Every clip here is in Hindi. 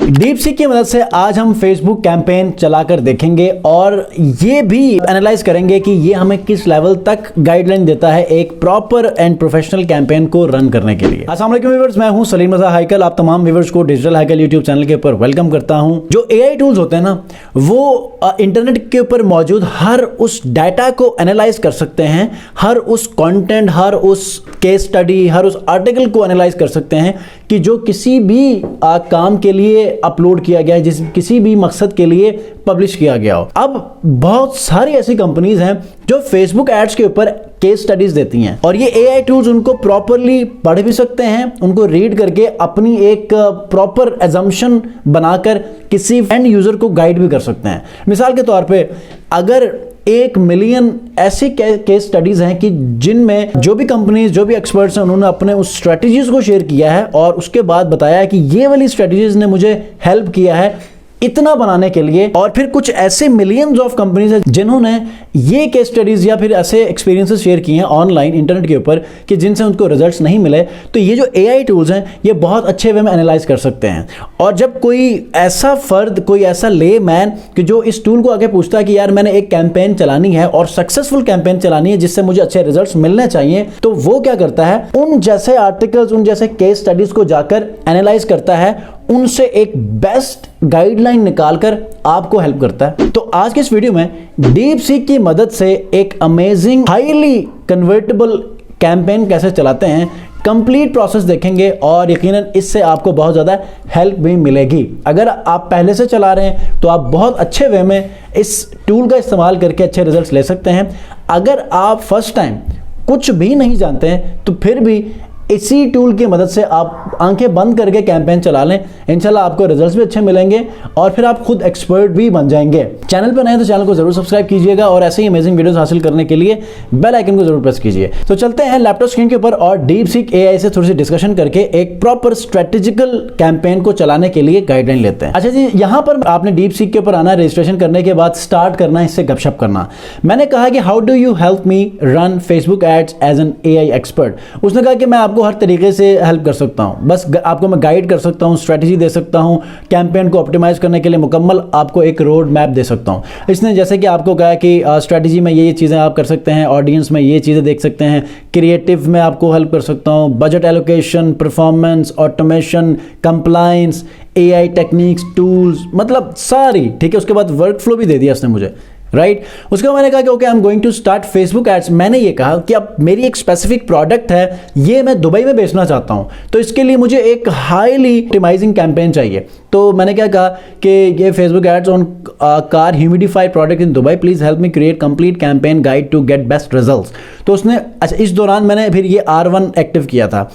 डीप सीक की मदद से आज हम फेसबुक कैंपेन चलाकर देखेंगे और ये भी एनालाइज करेंगे कि ये हमें किस लेवल तक गाइडलाइन देता है एक प्रॉपर एंड प्रोफेशनल कैंपेन को रन करने के लिए। अस्सलाम वालेकुम व्यूअर्स, मैं हूं सलीम रज़ा हैकल। आप तमाम व्यूअर्स को डिजिटल हैकल यूट्यूब चैनल के ऊपर वेलकम करता हूं। जो एआई टूल्स होते हैं ना, वो इंटरनेट के ऊपर मौजूद हर उस डाटा को एनालाइज कर सकते हैं, हर उस कंटेंट, हर उस केस स्टडी, हर उस आर्टिकल को एनालाइज कर सकते हैं कि जो किसी भी काम के लिए अपलोड किया गया है, जिस किसी भी मकसद के लिए पब्लिश किया गया हो। अब बहुत सारी ऐसी कंपनीज हैं जो फेसबुक एड्स के ऊपर केस स्टडीज देती हैं और ये एआई टूल्स उनको प्रॉपरली पढ़ भी सकते हैं, उनको रीड करके अपनी एक प्रॉपर एजम्पशन बनाकर किसी एंड यूजर को गाइड भी कर सकते हैं। मिसाल के तौर पे अगर 1 मिलियन ऐसी केस स्टडीज हैं कि जिनमें जो भी कंपनीज, जो भी एक्सपर्ट्स हैं, उन्होंने अपने उस स्ट्रेटजीज को शेयर किया है और उसके बाद बताया है कि ये वाली स्ट्रेटजीज ने मुझे हेल्प किया है इतना बनाने के लिए। और फिर कुछ ऐसे मिलियंस ऑफ कंपनीज हैं जिन्होंने ये केस स्टडीज या फिर ऐसे एक्सपीरियंसेस शेयर किए हैं ऑनलाइन इंटरनेट के ऊपर कि जिनसे उनको रिजल्ट्स नहीं मिले। तो ये जो एआई टूल्स हैं ये बहुत अच्छे वे में एनालाइज कर सकते हैं। और जब कोई ऐसा फर्द, कोई ऐसा ले मैन कि जो इस टूल को आके पूछता है कि यार मैंने एक कैंपेन चलानी है और सक्सेसफुल कैंपेन चलानी है जिससे मुझे अच्छे रिजल्ट्स मिलने चाहिए, तो वो क्या करता है, उन जैसे आर्टिकल्स, उन जैसे केस स्टडीज को जाकर एनालाइज करता है, उनसे एक बेस्ट गाइडलाइन निकालकर आपको हेल्प करता है। तो आज के इस वीडियो में डीप सीक की मदद से एक अमेजिंग हाईली कन्वर्टेबल कैंपेन कैसे चलाते हैं, कंप्लीट प्रोसेस देखेंगे और यकीनन इससे आपको बहुत ज़्यादा हेल्प भी मिलेगी। अगर आप पहले से चला रहे हैं तो आप बहुत अच्छे वे में इस टूल का इस्तेमाल करके अच्छे रिजल्ट्स ले सकते हैं। अगर आप फर्स्ट टाइम कुछ भी नहीं जानते हैं तो फिर भी इसी टूल की मदद से आप आंखें बंद करके कैंपेन चला लें, इंशाल्लाह आपको रिजल्ट्स भी अच्छे मिलेंगे और फिर आप खुद एक्सपर्ट भी बन जाएंगे। चैनल पर नए तो चैनल को जरूर सब्सक्राइब कीजिएगा और ऐसे ही अमेजिंग वीडियोस हासिल करने के लिए बेल आइकन को जरूर प्रेस कीजिए। तो चलते हैं लैपटॉप स्क्रीन के ऊपर और डीप सीक एआई से थोड़ी सी डिस्कशन करके एक प्रॉपर स्ट्रेटेजिकल कैंपेन को चलाने के लिए गाइडलाइन लेते हैं। अच्छा जी, यहाँ पर आपने डीप सीक के ऊपर आना, रजिस्ट्रेशन करने के बाद स्टार्ट करना, इससे गपशप करना। मैंने कहा कि how do you help me run Facebook ads as an AI expert. उसने कहा कि मैं आपको हर तरीके से हेल्प कर सकता हूं, बस आपको मैं गाइड कर सकता हूं, स्ट्रेटजी दे सकता हूं, कैंपेन को ऑप्टिमाइज करने के लिए मुकम्मल आपको एक रोड मैप दे सकता हूं। इसने जैसे कि आपको कहा कि स्ट्रेटजी में ये चीज़ें आप कर सकते हैं, ऑडियंस में ये चीज़ें देख सकते हैं, क्रिएटिव में आपको हेल्प कर सकता हूं, budget allocation, performance, automation, compliance, AI techniques, tools, मतलब सारी, ठीक है। उसके बाद वर्क फ्लो भी दे दिया उसने मुझे, राइट। उसके बाद मैंने कहा कि okay I am going to start Facebook ads. मैंने ये कहा कि अब मेरी एक स्पेसिफिक प्रोडक्ट है, ये मैं दुबई में बेचना चाहता हूं, तो इसके लिए मुझे एक हाईली ऑप्टिमाइजिंग कैंपेन चाहिए। तो मैंने क्या कहा कि ये Facebook ads on car humidified product in Dubai, please help me create complete campaign guide to get best results. तो उसने, अच्छा, इस दौरान मैंने फिर ये R1 एक्टिव किया था।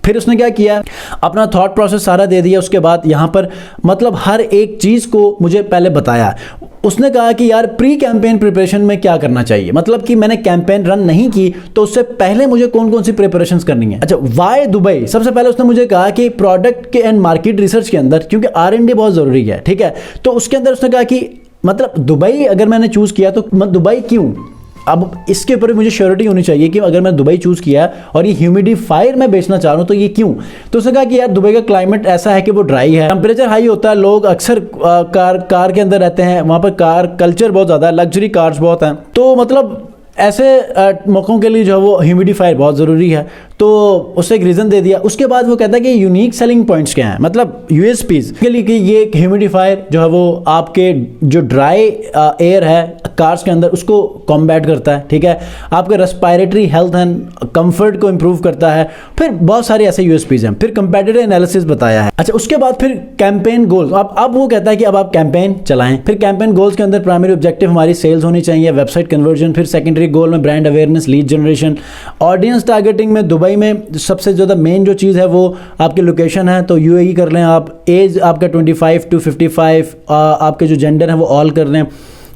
फिर उसने क्या किया, अपना थॉट प्रोसेस सारा दे दिया। उसके बाद यहाँ पर मतलब हर एक चीज़ को मुझे पहले बताया। उसने कहा कि यार प्री कैंपेन प्रिपरेशन में क्या करना चाहिए, मतलब कि मैंने कैंपेन रन नहीं की तो उससे पहले मुझे कौन कौन सी प्रिपरेशंस करनी है। अच्छा, वाई दुबई, सबसे पहले उसने मुझे कहा कि प्रोडक्ट के एंड मार्केट रिसर्च के अंदर, क्योंकि R&D बहुत ज़रूरी है, ठीक है। तो उसके अंदर उसने कहा कि मतलब दुबई अगर मैंने चूज़ किया तो दुबई क्यों, अब इसके ऊपर मुझे श्योरिटी होनी चाहिए कि अगर मैं दुबई चूज़ किया और ये ह्यूमिडिफायर में बेचना चाह रहा हूँ तो ये क्यों। तो उसने कहा कि यार दुबई का क्लाइमेट ऐसा है कि वो ड्राई है, टेम्परेचर हाई होता है, लोग अक्सर कार के अंदर रहते हैं, वहाँ पर कार कल्चर बहुत ज़्यादा है, लग्जरी कार्स बहुत हैं, तो मतलब ऐसे मौक़ों के लिए जो है वो ह्यूमिडिफायर बहुत ज़रूरी है। तो उससे एक रीज़न दे दिया। उसके बाद वो कहता है कि यूनिक सेलिंग पॉइंट्स क्या हैं, मतलब यूएसपीज़ के लिए कि ये एक ह्यूमिडिफायर जो है वो आपके जो ड्राई एयर है कार्स के अंदर उसको कॉम्बैट करता है, ठीक है। आपके रेस्पिरेटरी हेल्थ एंड कंफर्ट को इंप्रूव करता है। फिर बहुत सारे ऐसे यूएसपीज़ हैं। फिर कंपेटिटिव एनालिसिस बताया है। अच्छा, उसके बाद फिर कैंपेन गोल्स। अब वो कहता है कि अब आप कैंपेन चलाएं। फिर कैंपेन गोल्स के अंदर प्राइमरी ऑब्जेक्टिव हमारी सेल्स होनी चाहिए, वेबसाइट कन्वर्जन। फिर सेकेंडरी गोल में brand awareness, lead generation. Audience targeting में दुबई में सबसे ज़्यादा मेन जो चीज़ है वो आपकी लोकेशन है, तो यूएई कर लें आप। एज आपका 25 to 55, आपके जो जेंडर है वो ऑल कर लें।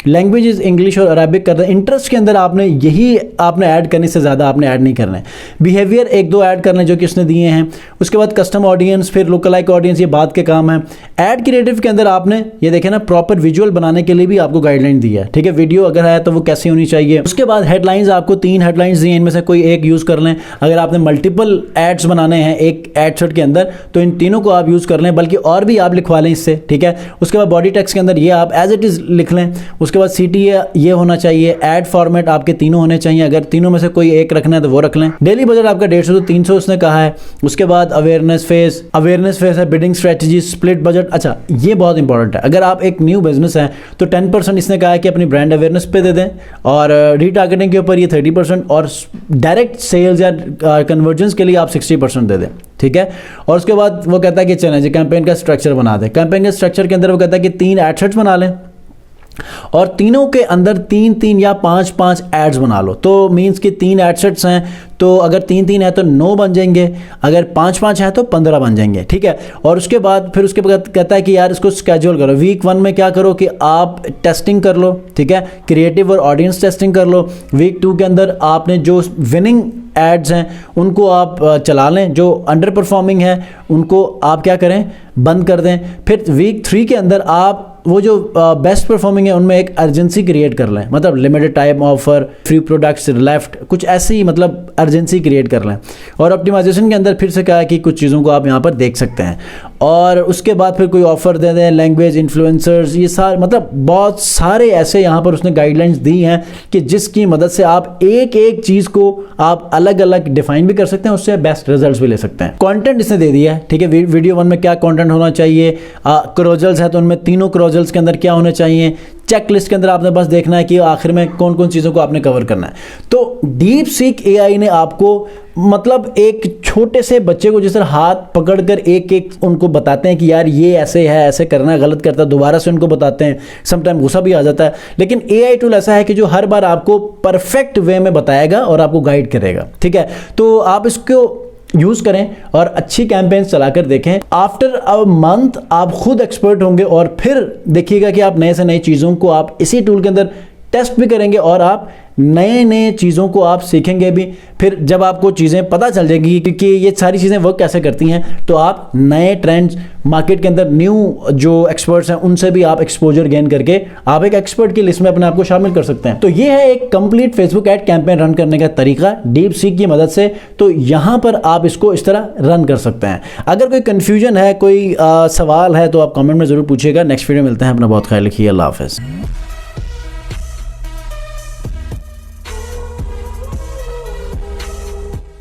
लैंग्वेजेस इंग्लिश और अरबिक कर दें। इंटरेस्ट के अंदर आपने यही आपने ऐड करने से ज़्यादा आपने ऐड नहीं करना है। बिहेवियर एक दो ऐड करने जो कि उसने दिए हैं। उसके बाद कस्टम ऑडियंस, फिर लुकलाइक ऑडियंस, ये बात के काम है। ऐड क्रिएटिव के अंदर आपने ये देखें ना, प्रॉपर विजुअल बनाने के लिए भी आपको गाइडलाइन दी है, ठीक है। वीडियो अगर है तो वो कैसी होनी चाहिए। उसके बाद हेडलाइंस, आपको 3 हेडलाइंस दी हैं, इनमें से कोई एक यूज़ कर लें। अगर आपने मल्टीपल एड्स बनाने हैं एक एड सेट के अंदर तो इन तीनों को आप यूज़ कर लें, बल्कि और भी आप लिखवा लें इससे, ठीक है। उसके बाद बॉडी टेक्स्ट के अंदर ये आप एज इट इज़ लिख लें। उसके बाद CTA ये होना चाहिए। ऐड फॉर्मेट आपके तीनों होने चाहिए, अगर तीनों में से कोई एक रखना है तो वो रख लें। डेली बजट आपका 150 से 300 उसने कहा है। उसके बाद अवेयरनेस फेस है, बिडिंग स्ट्रेटजी, स्प्लिट बजट। अच्छा, ये बहुत इंपॉर्टेंट है। अगर आप एक न्यू बिजनेस है तो 10% इसने कहा है कि अपनी ब्रांड अवेयरनेस पे दे दें, और रीटारगेटिंग के ऊपर ये 30%, और डायरेक्ट सेल्स या कन्वर्जेंस के लिए आप 60% दे दें, ठीक है। और उसके बाद वो कहता है कि चलें कैंपेन का स्ट्रक्चर बना दें। कैंपेन के स्ट्रक्चर के अंदर वो कहता है कि 3 एड सेट्स बना लें, और तीनों के अंदर 3-3 या 5-5 एड्स बना लो। तो मींस कि 3 एड सेट्स हैं, तो अगर 3-3 है तो 9 बन जाएंगे, अगर 5-5 है तो 15 बन जाएंगे, ठीक है। और उसके बाद फिर उसके बाद कहता है कि यार इसको स्केड्यूल करो। वीक 1 में क्या करो कि आप टेस्टिंग कर लो, ठीक है, क्रिएटिव और ऑडियंस टेस्टिंग कर लो। वीक 2 के अंदर आपने जो विनिंग एड्स हैं उनको आप चला लें, जो अंडर परफॉर्मिंग है उनको आप क्या करें, बंद कर दें। फिर वीक 3 के अंदर आप वो जो बेस्ट परफॉर्मिंग है उनमें एक अर्जेंसी क्रिएट कर लें, मतलब limited time offer, free products left, कुछ ऐसी मतलब अर्जेंसी क्रिएट कर लें। और ऑप्टिमाइजेशन के अंदर फिर से कहा है कि कुछ चीज़ों को आप यहाँ पर देख सकते हैं। और उसके बाद फिर कोई ऑफर दे दें, लैंग्वेज, इन्फ्लुएंसर्स, ये सारे मतलब बहुत सारे ऐसे यहाँ पर उसने गाइडलाइंस दी हैं कि जिसकी मदद से आप एक एक चीज़ को आप अलग अलग डिफाइन भी कर सकते हैं, उससे बेस्ट रिजल्ट्स भी ले सकते हैं। कंटेंट इसने दे दिया है, ठीक है। वीडियो 1 में क्या कंटेंट होना चाहिए, क्रोजल्स है तो उनमें तीनों क्रोजल्स के अंदर क्या होने चाहिए। चेक लिस्ट के अंदर आपने बस देखना है कि आखिर में कौन कौन चीज़ों को आपने कवर करना है। तो डीप सीक AI ने आपको मतलब एक छोटे से बच्चे को जिस तरह हाथ पकड़कर एक एक उनको बताते हैं कि यार ये ऐसे है, ऐसे करना है, गलत करता है, दोबारा से उनको बताते हैं, समटाइम गुस्सा भी आ जाता है, लेकिन AI टूल ऐसा है कि जो हर बार आपको परफेक्ट वे में बताएगा और आपको गाइड करेगा, ठीक है। तो आप इसको यूज करें और अच्छी कैंपेन्स चलाकर देखें। आफ्टर अ मंथ आप खुद एक्सपर्ट होंगे, और फिर देखिएगा कि आप नए से नई चीज़ों को आप इसी टूल के अंदर टेस्ट भी करेंगे, और आप नए नए चीज़ों को आप सीखेंगे भी। फिर जब आपको चीज़ें पता चल जाएगी कि ये सारी चीज़ें वर्क कैसे करती हैं, तो आप नए ट्रेंड्स मार्केट के अंदर, न्यू जो एक्सपर्ट्स हैं उनसे भी आप एक्सपोजर गेन करके आप एक एक्सपर्ट की लिस्ट में अपने आप को शामिल कर सकते हैं। तो ये है एक complete Facebook ad campaign run करने का तरीका डीप सीक की मदद से। तो यहाँ पर आप इसको इस तरह रन कर सकते हैं। अगर कोई कन्फ्यूजन है, कोई सवाल है तो आप कॉमेंट में ज़रूर पूछिएगा। नेक्स्ट वीडियो मिलते हैं। अपना बहुत ख्याल रखिए। अल्लाह हाफ़िज़।